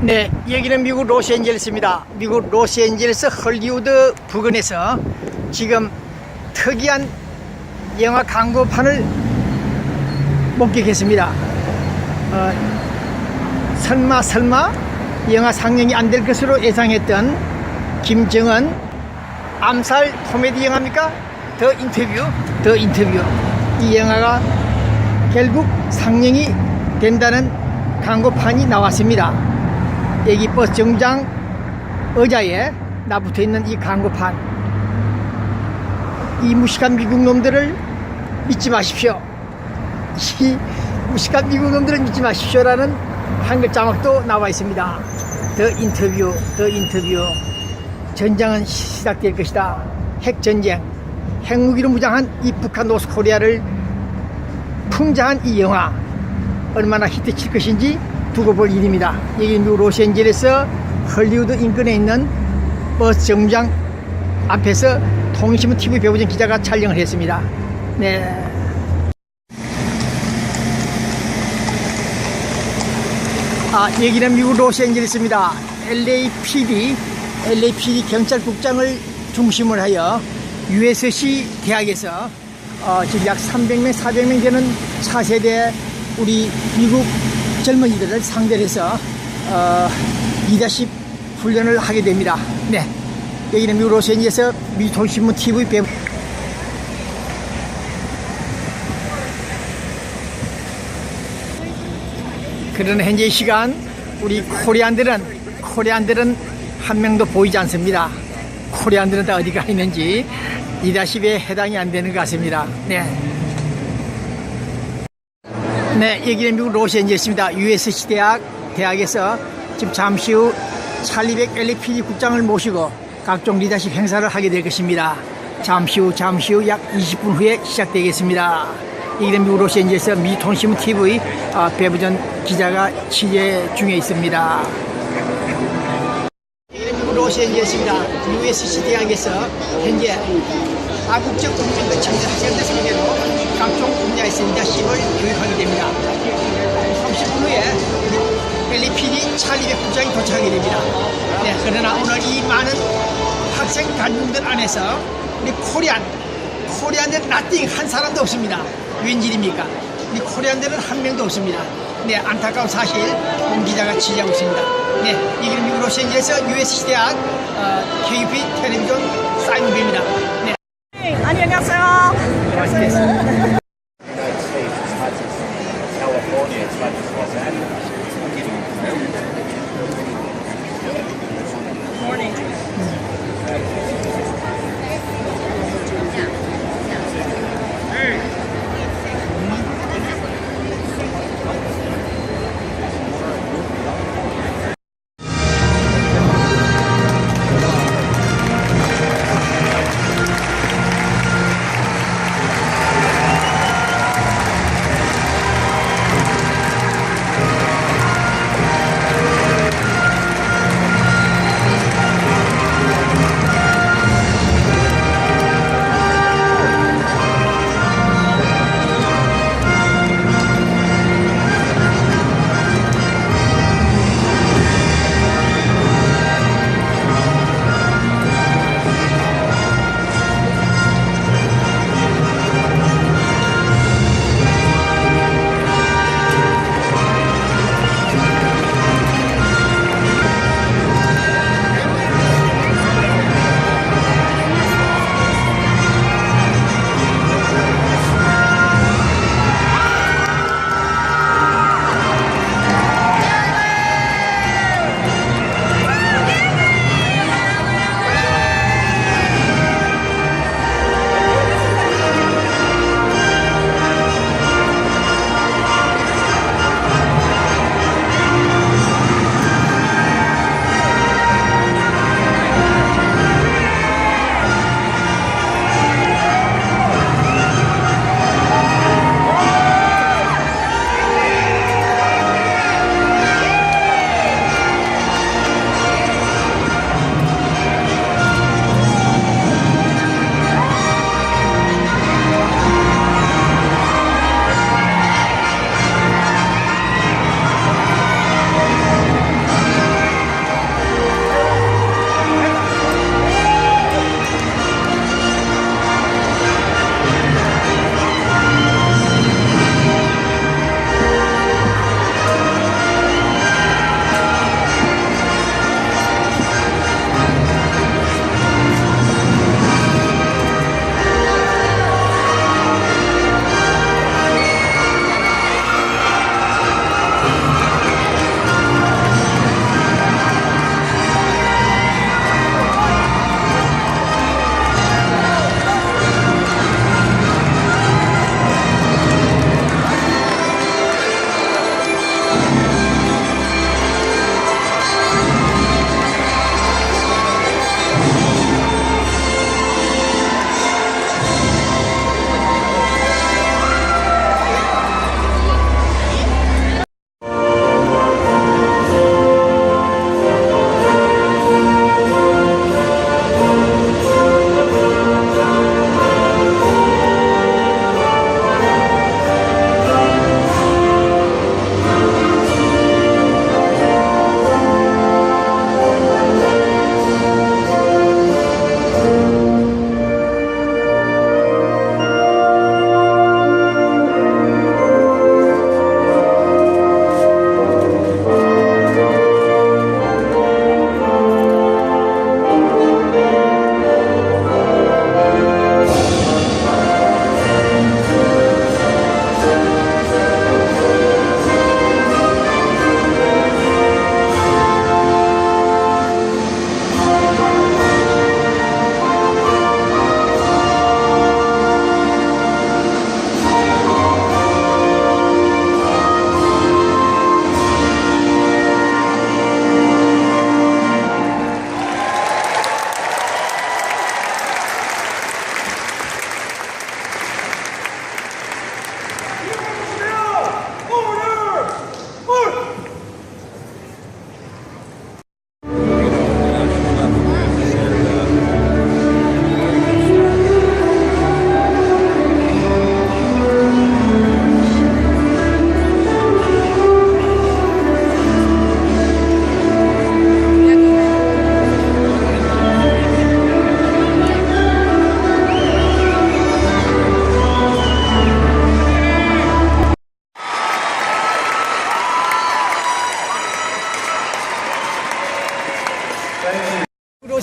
네, 여기는 미국 로스앤젤레스입니다. 미국 로스앤젤레스 헐리우드 부근에서 지금 특이한 영화 광고판을 목격했습니다. 설마 영화 상영이 안 될 것으로 예상했던 김정은 암살 코미디 영화입니까? 더 인터뷰. 이 영화가 결국 상영이 된다는 광고판이 나왔습니다. 여기 버스 정장 의자에 나붙어 있는 이 광고판, 이 무식한 미국 놈들을 믿지 마십시오. 이 무식한 미국 놈들을 믿지 마십시오라는 한글 자막도 나와 있습니다. 더 인터뷰. 전장은 시작될 것이다. 핵전쟁, 핵무기로 무장한 이 북한 노스코리아를 풍자한 이 영화 얼마나 히트칠 것인지 두고 볼 일입니다. 여기 미국 로스앤젤레스 헐리우드 인근에 있는 버스 정류장 앞에서 통신문 TV 배우진 기자가 촬영을 했습니다. 네. 여기는 미국 로스앤젤레스입니다. LAPD 경찰국장을 중심으로 하여 USC 대학에서 지금 약 300명, 400명 되는 차세대 우리 미국 젊은이들을 상대로 해서 리더십 훈련을 하게 됩니다. 네, 여기는 미국 로스앤젤레스 미통신문 TV 배우. 그러나 현재 이 시간 우리 코리안들은 한 명도 보이지 않습니다. 코리안들은 다 어디가 있는지 리더십에 해당이 안 되는 것 같습니다. 네, 여기는 미국 로스앤젤레스입니다. USC 대학에서 지금 잠시 후 찰리백 LAPD 국장을 모시고 각종 리더십 행사를 하게 될 것입니다. 잠시 후 약 20분 후에 시작되겠습니다. 여기는 미국 로스앤젤레스 미통신문 TV 배부전 기자가 취재 중에 있습니다. 여기는 미국 로스앤젤레스입니다. USC 대학에서 현재 다국적 동맹과 청년 학생들 상대로 각종 분야에서 리더십을 교육하게 됩니다. 30분 후에 LAPD 찰리백 국장이 도착하게 됩니다. 네, 그러나 오늘 이 많은 학생 관중들 안에서 우리 코리안들 나띵 한 사람도 없습니다. 웬일입니까? 우리 코리안들은 한 명도 없습니다. 네, 안타까운 사실 본 기자가 취재하고 있습니다. 네, 여기는 미국 로스앤젤레스 USC 대학 KUP 텔레비전 사인부입니다. 네. 안녕하세요. 맛있겠습니다.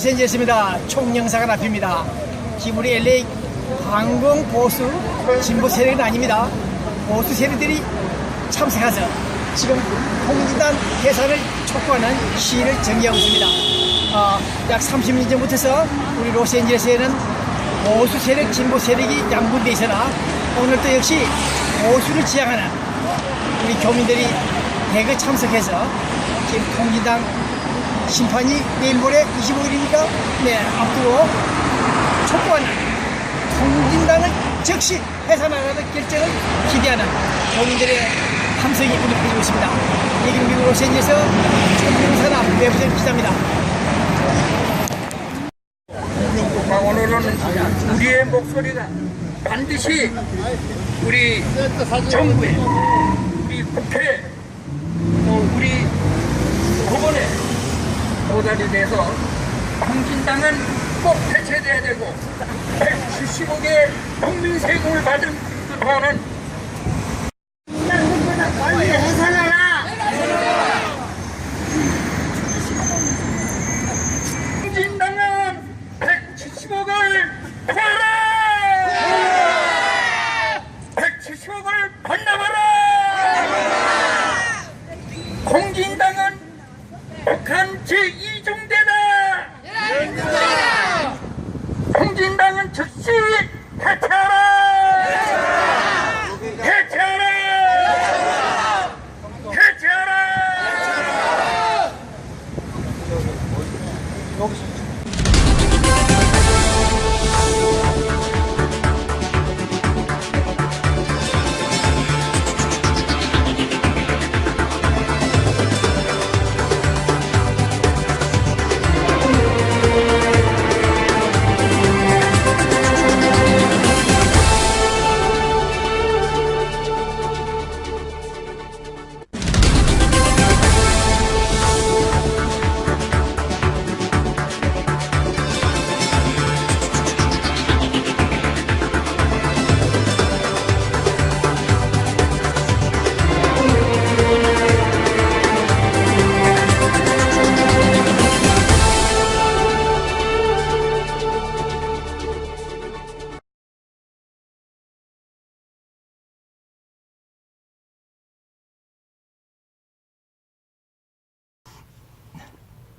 로스앤젤레스입니다. 총영사관 앞입니다. 지금 우리 LA 반공 보수 진보 세력은 아닙니다. 보수 세력들이 참석해서 지금 통진단 해산을 촉구하는 시위를 전개하고 있습니다. 약 30년 전부터 우리 로스앤젤레스에는 보수 세력, 진보 세력이 양분되어 있으나 오늘도 역시 보수를 지향하는 우리 교민들이 대거 참석해서 지금 통진당 심판이 내일 모레 25일이니까 앞두고 촉구하는 통진당을 즉시 해산하라는 결정을 기대하는 교민들의 함성이 오늘 퍼지고 있습니다. 여기는 미국 로스앤젤레스 총영사나 외부전 기자입니다. 오늘은 우리의 목소리가 반드시 우리 정부에, 우리 국회에, 또 우리 법원에 도달이 돼서 통진당은 꼭 해체돼야 되고 175개 국민 세금을 받은 그 돈은 빨리 해산하라! 통진당은 175억을 벌어라! 170억을 반납하라! 공진당은 북한 제2중대다! 공진당은 즉시 해체하라! 해체하라! 해체하라!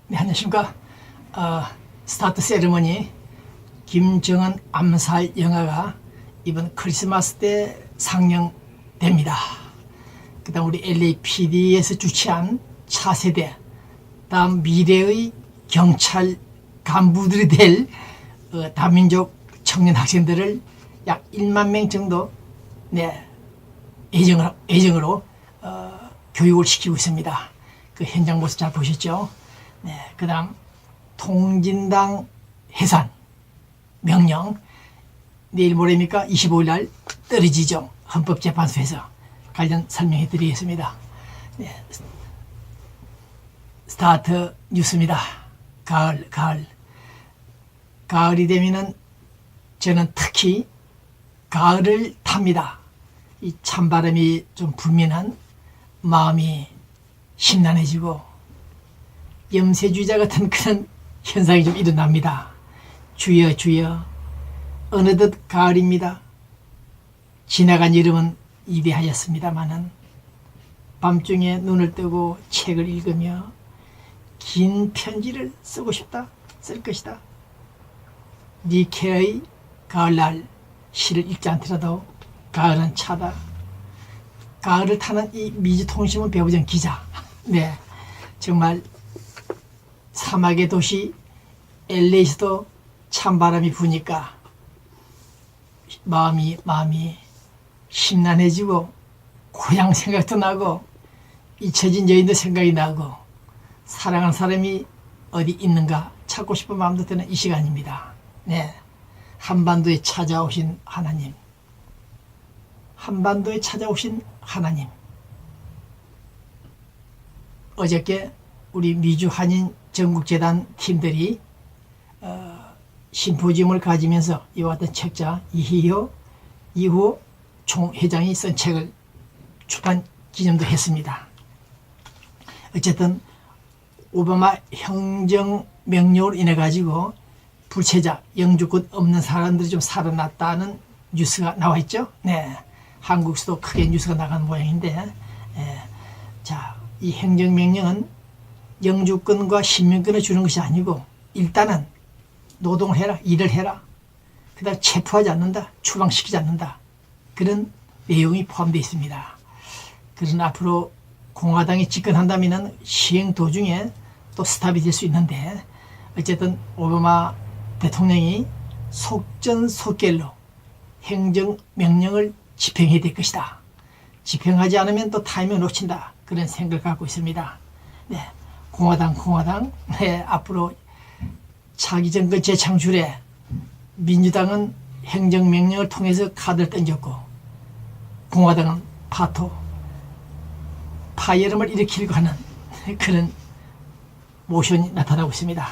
네, 안녕하십니까. 스타트 세리머니 김정은 암살 영화가 이번 크리스마스 때 상영됩니다. 그 다음 우리 LAPD에서 주최한 차세대, 다음 미래의 경찰 간부들이 될 다민족 청년 학생들을 약 1만 명 정도 예정으로 교육을 시키고 있습니다. 그 현장 모습 잘 보셨죠? 그 다음 통진당 해산 명령 내일 모레입니까? 25일 날 떨어지죠. 헌법재판소에서 관련 설명해 드리겠습니다. 스타트 뉴스입니다. 가을이 되면은 저는 특히 가을을 탑니다. 이 찬바람이 좀 불면은 마음이 심란해지고 염세주의자 같은 그런 현상이 좀 일어납니다. 주여 주여 어느덧 가을입니다. 지나간 여름은 이대하였습니다마는 밤중에 눈을 뜨고 책을 읽으며 긴 편지를 쓰고 싶다, 쓸 것이다. 니케의 가을날 시를 읽지 않더라도 가을은 차다. 가을을 타는 이 미주통신문 배우정 기자, 정말 사막의 도시 LA에서도 찬바람이 부니까 마음이 심란해지고 고향 생각도 나고 잊혀진 여인도 생각이 나고 사랑하는 사람이 어디 있는가 찾고 싶은 마음도 드는 이 시간입니다. 한반도에 찾아오신 하나님, 한반도에 찾아오신 하나님. 어저께 우리 미주 한인 전국재단 팀들이 심포지움을 가지면서 이와 같은 책자 이후 총회장이 쓴 책을 출판 기념도 했습니다. 어쨌든 오바마 행정명령으로 인해 가지고 불체자, 영주권 없는 사람들이 좀 살아났다는 뉴스가 나와 있죠. 네, 한국에서도 크게 뉴스가 나간 모양인데, 자, 이 행정명령은 영주권과 시민권을 주는 것이 아니고 일단은 노동을 해라, 일을 해라. 그다음 체포하지 않는다, 추방시키지 않는다. 그런 내용이 포함되어 있습니다. 그러나 앞으로 공화당이 집권한다면 시행 도중에 또 스탑이 될 수 있는데, 어쨌든 오바마 대통령이 속전속결로 행정명령을 집행해야 될 것이다. 집행하지 않으면 또 타이밍을 놓친다. 그런 생각을 갖고 있습니다. 네, 공화당, 네, 앞으로 차기 정권 재창출에 민주당은 행정명령을 통해서 카드를 던졌고, 공화당은 파열음을 일으키려고 하는 그런 모션이 나타나고 있습니다.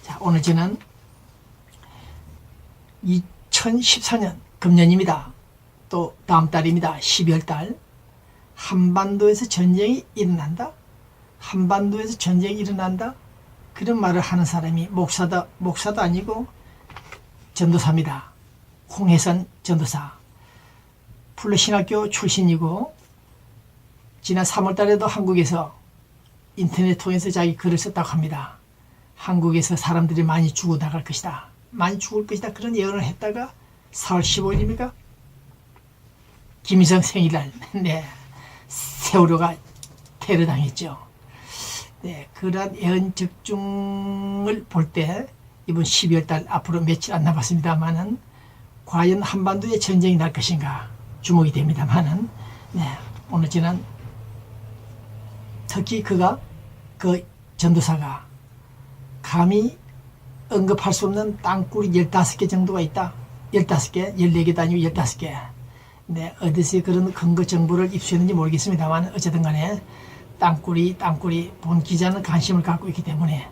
자, 오늘 저는 2014년 금년입니다. 또 다음 달입니다. 12월 달. 한반도에서 전쟁이 일어난다? 한반도에서 전쟁이 일어난다? 그런 말을 하는 사람이 목사도 아니고 전도사입니다. 홍해선 전도사. 풀로신학교 출신이고, 지난 3월 달에도 한국에서 인터넷 통해서 자기 글을 썼다고 합니다. 한국에서 사람들이 많이 죽어나갈 것이다. 많이 죽을 것이다. 그런 예언을 했다가 4월 15일입니까? 김일성 생일날, 네, 세월호가 테러당했죠. 네, 그러한 예언 적중을 볼 때 이번 12월 달 앞으로 며칠 안 남았습니다만은 과연 한반도에 전쟁이 날 것인가 주목이 됩니다만은, 네, 오늘 저는 특히 그 전도사가 감히 언급할 수 없는 땅굴이 15개 정도가 있다. 15개, 14개도 아니고 15개. 네, 어디서 그런 근거 정보를 입수했는지 모르겠습니다만, 어쨌든 간에 땅굴이 본 기자는 관심을 갖고 있기 때문에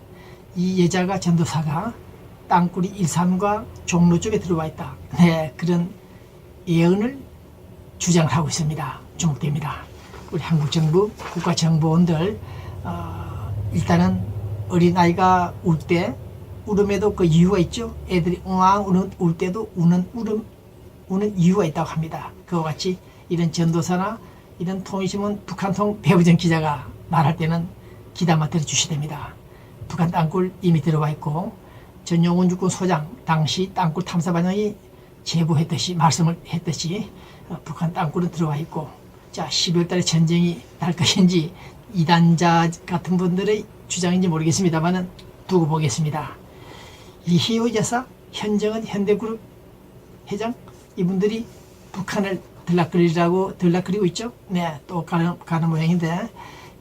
이 여자가 전도사가 땅굴이 일산과 종로 쪽에 들어와 있다. 네, 그런 예언을 주장을 하고 있습니다. 주목됩니다. 우리 한국 정부, 국가정보원들, 일단은 어린아이가 울 때, 울음에도 그 이유가 있죠. 애들이 웅앙 울 때도 우는 이유가 있다고 합니다. 그와 같이 이런 전도사나 이런 통일신문 북한통 배우정 기자가 말할 때는 귀담아 들어주셔야 됩니다. 북한 땅굴 이미 들어와 있고, 전용훈 육군 소장 당시 땅굴 탐사반장이 제보했듯이, 말씀을 했듯이 북한 땅굴은 들어와 있고, 자, 12월 달에 전쟁이 날 것인지 이단자 같은 분들의 주장인지 모르겠습니다만은 두고 보겠습니다. 이희호 여사, 현정은 현대그룹 회장, 이분들이 북한을 들락거리고 있죠. 네, 또 가는 모양인데,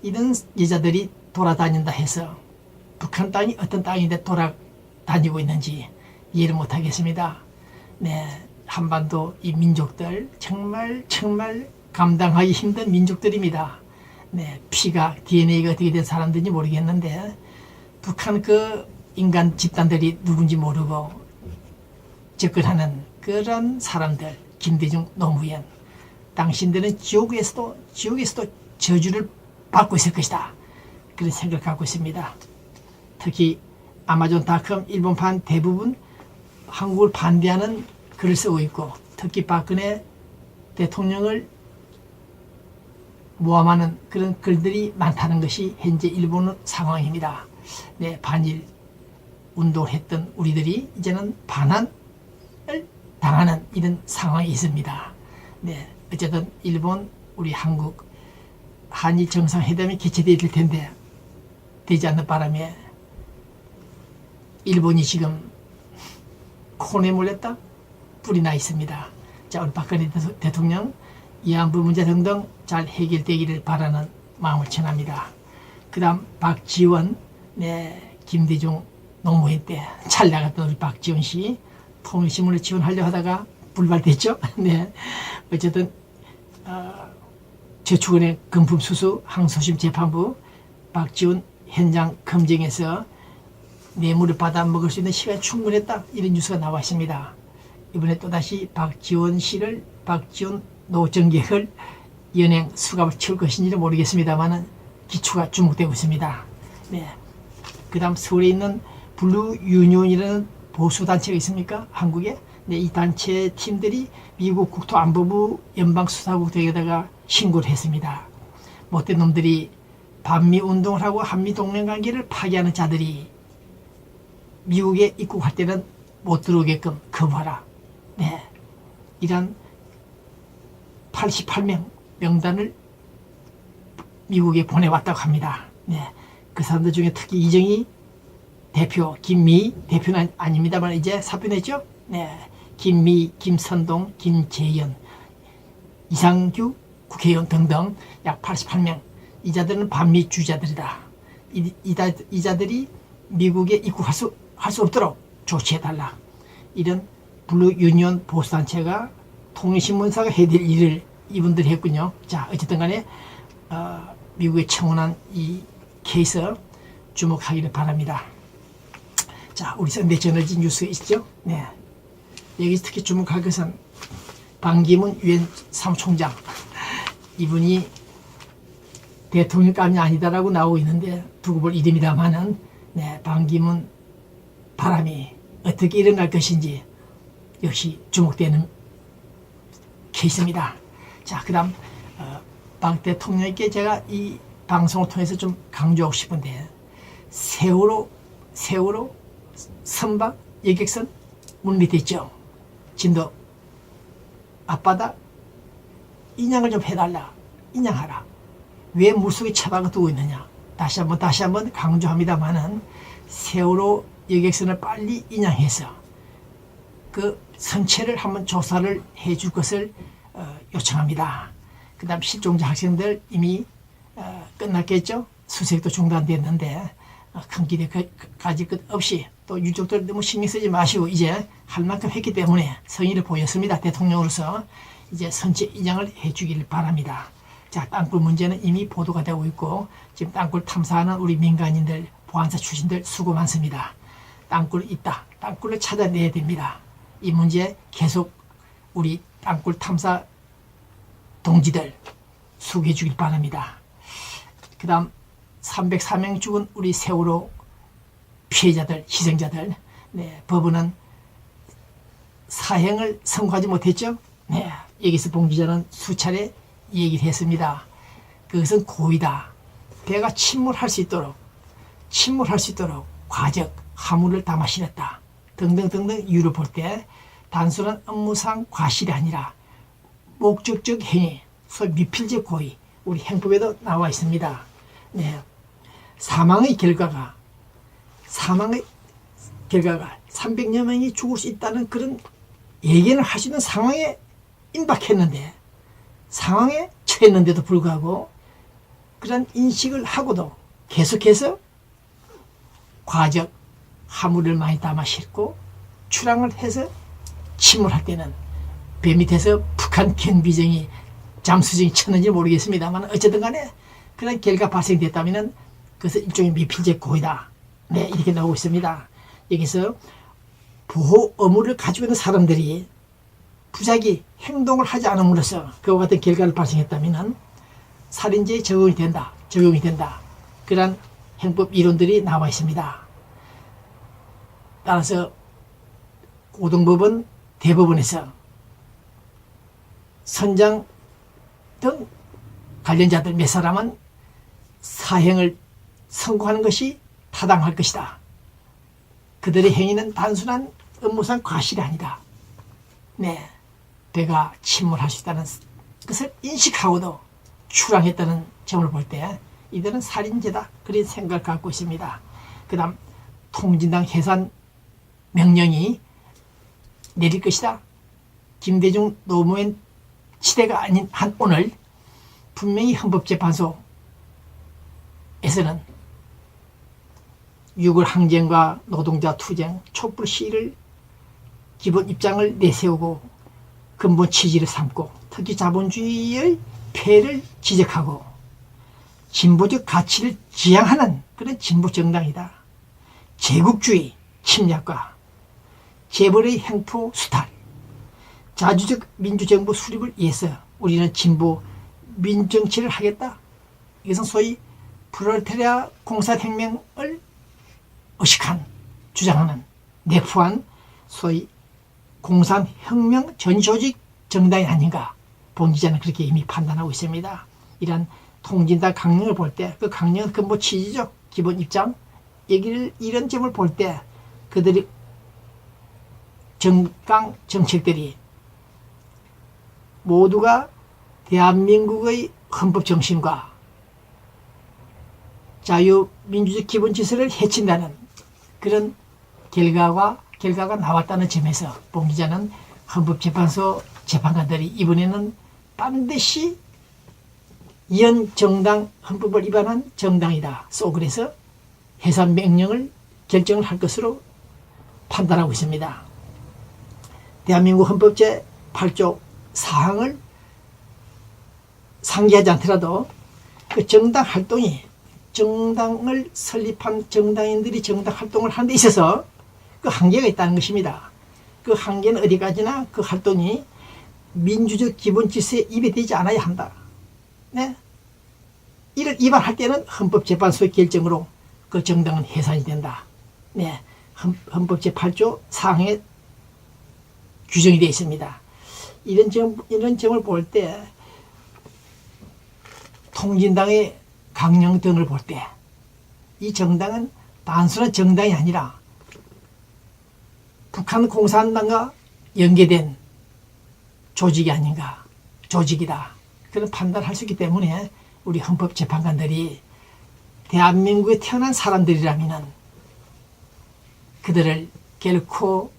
이런 여자들이 돌아다닌다 해서 북한 땅이 어떤 땅인데 돌아다니고 있는지 이해를 못하겠습니다. 네, 한반도 이 민족들 정말 감당하기 힘든 민족들입니다. 네, 피가 DNA가 어떻게 된 사람들인지 모르겠는데, 북한 그 인간 집단들이 누군지 모르고 접근하는 그런 사람들, 김대중, 노무현, 당신들은 지옥에서도 저주를 받고 있을 것이다. 그런 생각을 갖고 있습니다. 특히 아마존닷컴 일본판 대부분 한국을 반대하는 글을 쓰고 있고, 특히 박근혜 대통령을 모함하는 그런 글들이 많다는 것이 현재 일본 상황입니다. 네, 반일 운동을 했던 우리들이 이제는 반환을 당하는 이런 상황이 있습니다. 네, 어쨌든 일본, 우리 한국, 한일 정상회담이 개최될 텐데 되지 않는 바람에 일본이 지금 콘에 몰렸다? 불이 나 있습니다. 자, 우리 박근혜 대통령 위안부 문제 등등 잘 해결되기를 바라는 마음을 전합니다. 그 다음 박지원, 네, 김대중 노무현 때 잘 나갔던 우리 박지원 씨, 통일신문을 지원하려 하다가 불발됐죠. 네, 어쨌든 저축은행 금품수수 항소심 재판부 박지원 현장 검증에서 뇌물을 받아 먹을 수 있는 시간이 충분했다, 이런 뉴스가 나와 있습니다. 이번에 또다시 박지원 씨를, 박지원 노정객을 연행 수갑을 채울 것인지는 모르겠습니다만 기초가 주목되고 있습니다. 네. 그 다음 서울에 있는 블루 유니온이라는 보수단체가 있습니까? 한국에. 네, 이 단체 팀들이 미국 국토안보부 연방수사국에다가 신고를 했습니다. 못된 놈들이 반미 운동을 하고 한미 동맹 관계를 파괴하는 자들이 미국에 입국할 때는 못 들어오게끔 거부하라. 네. 이런 88명 명단을 미국에 보내왔다고 합니다. 네. 그 사람들 중에 특히 이정희 대표, 김미 대표는 아닙니다만 이제 사표냈죠. 네. 김미, 김선동, 김재현, 이상규 국회의원 등등 약 88명. 이 자들은 반미 주자들이다. 이 자들이 미국에 입국할 수 없도록 조치해달라. 이런 블루 유니온 보수단체가 통일신문사가 해야 될 일을 이분들이 했군요. 자, 어쨌든 간에 미국에 청원한 이 케이스 주목하기를 바랍니다. 자, 우리 선대 저널지 뉴스 있죠? 네. 여기서 특히 주목할 것은 반기문 유엔 사무총장. 이분이 대통령감이 아니다라고 나오고 있는데 두고 볼 일입니다만은, 네, 반기문 바람이 어떻게 일어날 것인지 역시 주목되는 케이스입니다. 자, 그 다음 박 대통령께 제가 이 방송을 통해서 좀 강조하고 싶은데, 세월호 선박 여객선 물 밑에 있죠. 진도 앞바다 인양을 좀 해달라. 인양하라. 왜 물속에 처박아 두고 있느냐. 다시 한번 강조합니다만은 세월호 여객선을 빨리 인양해서 그 선체를 한번 조사를 해줄 것을 요청합니다. 그 다음 실종자 학생들 이미 끝났겠죠. 수색도 중단됐는데 큰 기대 가질 것 없이, 또 유족들 너무 신경 쓰지 마시고 이제 할 만큼 했기 때문에 성의를 보였습니다. 대통령으로서 이제 선체 인양을 해주길 바랍니다. 자, 땅굴 문제는 이미 보도가 되고 있고 지금 땅굴 탐사하는 우리 민간인들, 보안사 출신들 수고 많습니다. 땅굴 있다. 땅굴을 찾아내야 됩니다. 이 문제 계속 우리 땅굴 탐사 동지들 수고해 주길 바랍니다. 그 다음 304명 죽은 우리 세월호 피해자들, 희생자들, 네, 법원은 사형을 선고하지 못했죠. 네, 여기서 봉 기자는 수차례 얘기를 했습니다. 그것은 고의다. 배가 침몰할 수 있도록 과적, 화물을 담아 실었다. 등등등등 이유를 볼 때 단순한 업무상 과실이 아니라 목적적 행위, 소위 미필적 고의, 우리 행법에도 나와 있습니다. 네. 사망의 결과가 300여 명이 죽을 수 있다는 그런 예견을 할 수 있는 상황에 임박했는데, 상황에 처했는데도 불구하고 그런 인식을 하고도 계속해서 과적, 화물을 많이 담아 싣고 출항을 해서 침몰할 때는 배 밑에서 북한 경비정이 잠수정이 쳤는지 모르겠습니다만 어쨌든 간에 그런 결과 발생됐다면 그것은 일종의 미필적 고의다. 네, 이렇게 나오고 있습니다. 여기서 보호 의무를 가지고 있는 사람들이 부작위 행동을 하지 않음으로써 그와 같은 결과를 발생했다면 살인죄에 적용이 된다. 그런 행법 이론들이 나와 있습니다. 따라서 고등법원, 대법원에서 선장 등 관련자들 몇 사람은 사형을 선고하는 것이 타당할 것이다. 그들의 행위는 단순한 업무상 과실이 아니다. 네, 배가 침몰할 수 있다는 것을 인식하고도 출항했다는 점을 볼 때 이들은 살인죄다. 그런 생각을 갖고 있습니다. 그 다음 통진당 해산 명령이 내릴 것이다. 김대중 노무현 시대가 아닌 한 오늘 분명히 헌법재판소에서는 6월 항쟁과 노동자 투쟁, 촛불 시위를 기본 입장을 내세우고 근본 취지를 삼고 특히 자본주의의 폐해를 지적하고 진보적 가치를 지향하는 그런 진보 정당이다. 제국주의 침략과 재벌의 횡포 수탈, 자주적 민주정부 수립을 위해서 우리는 진보 민정치를 하겠다. 이것은 소위 프롤레타리아 공산혁명을 의식한 주장하는 내포한 소위 공산혁명 전조직 정당이 아닌가 봉 기자는 그렇게 이미 판단하고 있습니다. 이런 통진당 강령을 볼 때 그 강령은 근본 취지죠. 기본 입장 얘기를 이런 점을 볼 때 그들이 정강 정책들이 모두가 대한민국의 헌법 정신과 자유민주적 기본 질서를 해친다는 그런 결과가 나왔다는 점에서 봉 기자는 헌법재판소 재판관들이 이번에는 반드시 현 정당 헌법을 위반한 정당이다. 그래서 해산 명령을 결정을 할 것으로 판단하고 있습니다. 대한민국 헌법 제8조 사항을 상기하지 않더라도 그 정당 활동이 정당을 설립한 정당인들이 정당 활동을 하는 데 있어서 그 한계가 있다는 것입니다. 그 한계는 어디까지나 그 활동이 민주적 기본 질서에 위배되지 않아야 한다. 네? 이를 위반할 때는 헌법재판소의 결정으로 그 정당은 해산이 된다. 네. 헌법 제8조 사항에 규정이 되어 있습니다. 이런 점을 볼 때 통진당의 강령 등을 볼 때 이 정당은 단순한 정당이 아니라 북한 공산당과 연계된 조직이 아닌가, 조직이다. 그런 판단을 할 수 있기 때문에 우리 헌법재판관들이 대한민국에 태어난 사람들이라면 그들을 결코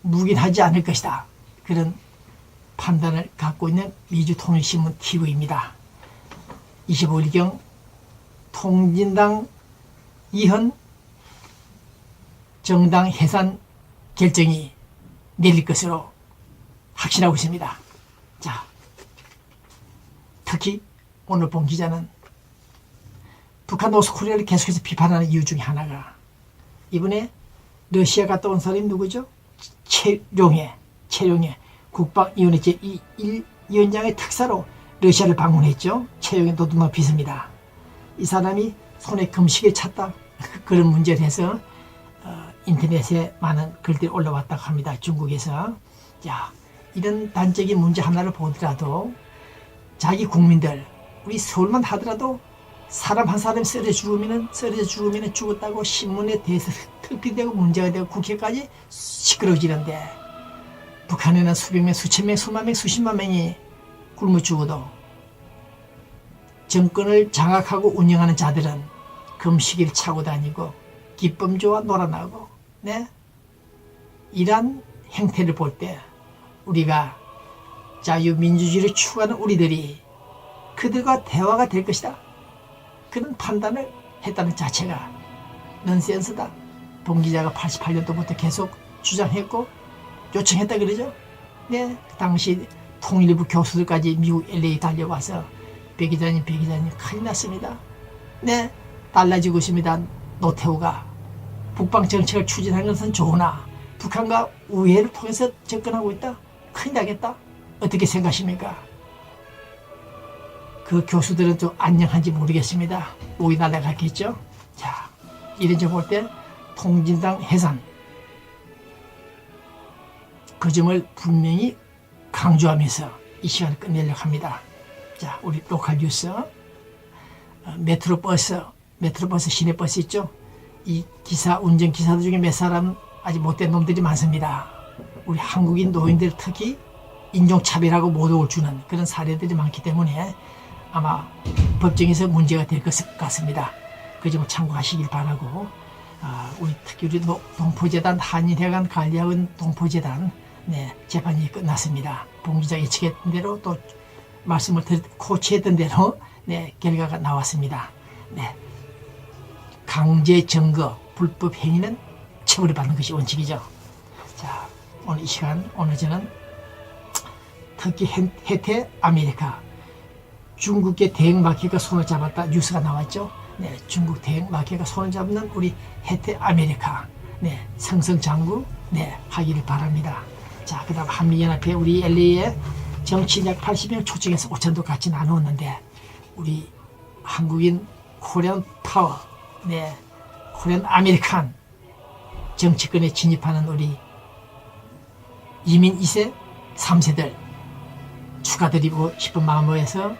묵인하지 않을 것이다. 그런 판단을 갖고 있는 미주통일신문 TV입니다. 25일경 통진당 이현 정당 해산 결정이 내릴 것으로 확신하고 있습니다. 자, 특히 오늘 본 기자는 북한 노스코리아를 계속해서 비판하는 이유 중에 하나가 이번에 러시아 갔다 온 사람이 누구죠? 최룡해 국방위원회 제1위원장의 특사로 러시아를 방문했죠. 최룡해 노두마 비서입니다. 이 사람이 손에 금식을 찼다. 그런 문제를 해서 인터넷에 많은 글들이 올라왔다고 합니다. 중국에서. 자, 이런 단적인 문제 하나를 보더라도 자기 국민들, 우리 서울만 하더라도 사람 한 사람이 쓰러져 죽으면 죽었다고 신문에 대해서 특비되고 문제가 되고 국회까지 시끄러워지는데 북한에는 수백 명, 수천 명, 수만 명, 수십만 명이 굶어 죽어도 정권을 장악하고 운영하는 자들은 금식을 차고 다니고 기쁨 좋아 놀아나고, 네? 이러한 행태를 볼 때 우리가 자유민주주의를 추구하는 우리들이 그들과 대화가 될 것이다. 그런 판단을 했다는 자체가 넌센스다. 봉 기자가 88년도부터 계속 주장했고 요청했다 그러죠. 네, 그 당시 통일부 교수들까지 미국 LA 달려와서 배 기자님 큰일 났습니다. 네, 달라지고 있습니다. 노태우가 북방 정책을 추진하는 것은 좋으나 북한과 우회를 통해서 접근하고 있다. 큰일 나겠다. 어떻게 생각하십니까? 그 교수들은 좀 안녕한지 모르겠습니다. 목이 날아갔겠죠. 자, 이런 점 볼 때 통진당 해산 그 점을 분명히 강조하면서 이 시간을 끝내려고 합니다. 자, 우리 로컬 뉴스 메트로버스 시내버스 있죠. 이 운전기사들 중에 몇 사람 아직 못된 놈들이 많습니다. 우리 한국인 노인들 특히 인종차별하고 모독을 주는 그런 사례들이 많기 때문에 아마 법정에서 문제가 될 것 같습니다. 그 점을 참고하시길 바라고, 특히 우리 동포재단 한인회관 관리하고 있는 동포재단 재판이 끝났습니다. 봉 기자 예측했던 대로 또 말씀을 코치했던 대로 결과가 나왔습니다. 강제 증거, 불법 행위는 처벌을 받는 것이 원칙이죠. 자, 오늘 이 시간, 오늘 저는 특히 해태 아메리카 중국의 대형 마켓가 손을 잡았다 뉴스가 나왔죠. 중국 대형 마켓가 손을 잡는 우리 해태 아메리카 승승장구 하기를 바랍니다. 자, 그 다음 한미연합회 우리 LA에 정치인 약 80명 초청해서 오찬도 같이 나누었는데 우리 한국인 코리안 파워, 네, 코리안 아메리칸 정치권에 진입하는 우리 이민 2세, 3세들 축하드리고 싶은 마음으로 해서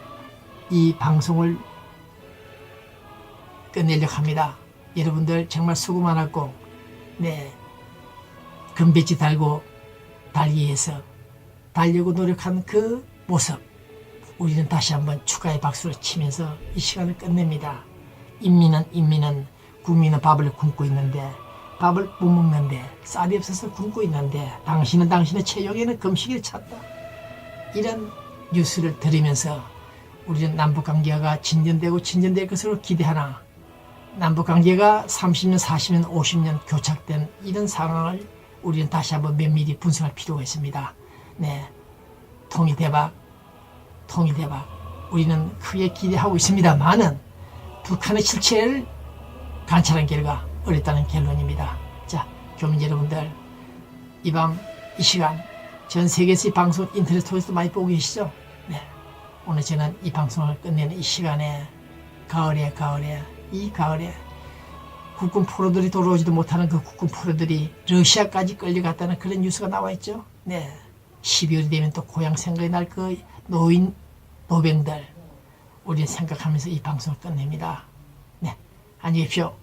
이 방송을 끝내려고 합니다. 여러분들 정말 수고 많았고, 네, 금배지 달고 달기 위해서 달려고 노력한 그 모습, 우리는 다시 한번 축하의 박수를 치면서 이 시간을 끝냅니다. 인민은 국민은 밥을 굶고 있는데, 밥을 못 먹는데, 쌀이 없어서 굶고 있는데, 당신은 당신의 체력에는 금식을 찾다. 이런 뉴스를 들으면서 우리는 남북관계가 진전될 것으로 기대하나, 남북관계가 30년, 40년, 50년 교착된 이런 상황을 우리는 다시 한번 면밀히 분석할 필요가 있습니다. 네, 통일대박. 우리는 크게 기대하고 있습니다만은 북한의 실체를 관찰한 결과 어렵다는 결론입니다. 자, 교민 여러분들, 이 시간 전 세계에서 이 방송 인터넷 통해서 많이 보고 계시죠? 네, 오늘 저는 이 방송을 끝내는 이 시간에 가을에 국군 포로들이 돌아오지도 못하는 그 국군 포로들이 러시아까지 끌려갔다는 그런 뉴스가 나와 있죠. 네, 12월이 되면 또 고향 생각이 날 그 노병들 우리는 생각하면서 이 방송을 끝냅니다. 네, 안녕히 계십시오.